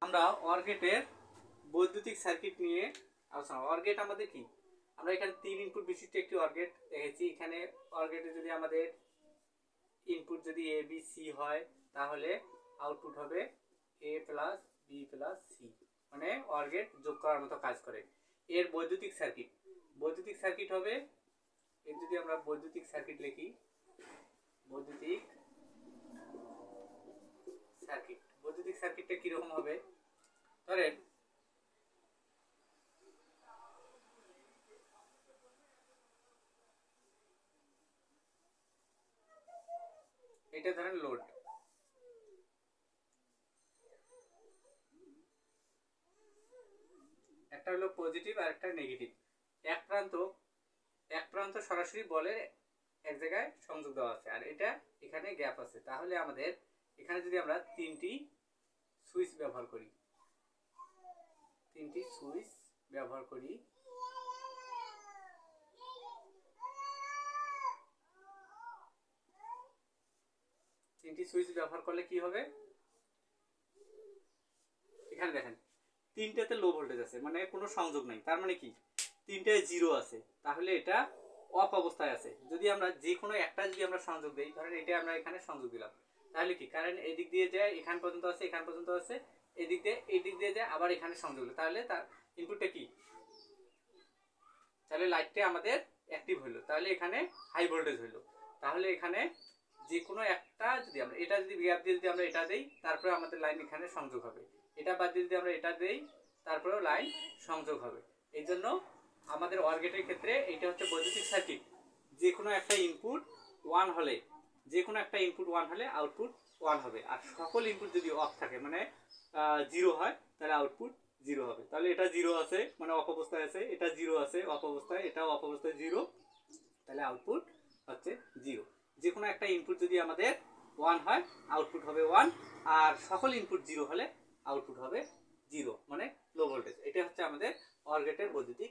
আমরা অর গেটের বৈদ্যুতিক সার্কিট নিয়ে আলোচনা। অর গেট আমাদের কি, আমরা এখানে 3 ইনপুট বিশিষ্ট একটি অর গেট দেখেছি। এখানে অর গেটে যদি আমাদের ইনপুট যদি এ বি সি হয় তাহলে আউটপুট হবে এ প্লাস বি প্লাস সি, মানে অর গেট যোগ করার মতো কাজ করে। এর বৈদ্যুতিক সার্কিট হবে, এর যদি আমরা বৈদ্যুতিক সার্কিট লিখি, বৈদ্যুতিক সার্কিটটা কিরকম হবে, ধরেন এটা ধরেন লোড, একটা হলো পজিটিভ আর একটা নেগেটিভ। এক প্রান্ত সরাসরি বলের এক জায়গায় সংযোগ দেওয়া আছে আর এটা এখানে গ্যাপ আছে। তাহলে আমাদের এখানে যদি আমরা তিনটি সুইচ ব্যবহার করি, করলে কি হবে, এখানে দেখেন তিনটাতে লো ভোল্টেজ আছে, মানে কোনো সংযোগ নাই। তার মানে কি, তিনটায় জিরো আছে, তাহলে এটা অফ অবস্থায় আছে। যদি আমরা যে কোনো একটা যদি আমরা সংযোগ দেই, ধরেন এটা আমরা এখানে সংযোগ দিলাম, তাহলে কি কারেন্ট এদিক দিয়ে যায়, এখান পর্যন্ত আছে, এখান পর্যন্ত আছে, এদিক দিয়ে যায়, আবার এখানে সংযোগ দিল, তাহলে তার ইনপুটটা কি, তাহলে লাইটটা আমাদের অ্যাক্টিভ হলো, তাহলে এখানে হাই ভোল্টেজ হলো। তাহলে এখানে যে কোনো একটা যদি আমরা এটা যদি গ্যাপ দিয়ে যদি আমরা এটা দেই, তারপরে আমাদের লাইন এখানে সংযোগ হবে। এটা বাদ দিয়ে যদি আমরা এটা দেই, তারপরেও লাইন সংযোগ হবে। এই জন্য আমাদের অর গেটের ক্ষেত্রে এটা হচ্ছে বৈদ্যুতিক সার্কিট। যে কোনো একটা ইনপুট ওয়ান হলে আউটপুট ওয়ান হবে, আর সকল ইনপুট যদি অফ থাকে মানে জিরো হয়, তাহলে আউটপুট জিরো হবে। তাহলে এটা জিরো আছে মানে অফ অবস্থায় আছে, এটা জিরো আছে অফ অবস্থায়, এটাও অফ অবস্থায় জিরো, তাহলে আউটপুট হচ্ছে জিরো। যে কোনো একটা ইনপুট যদি আমাদের ওয়ান হয় আউটপুট হবে ওয়ান, আর সকল ইনপুট জিরো হলে আউটপুট হবে জিরো, মানে লো ভোল্টেজ। এটা হচ্ছে আমাদের অর গেটের বৈদ্যুতিক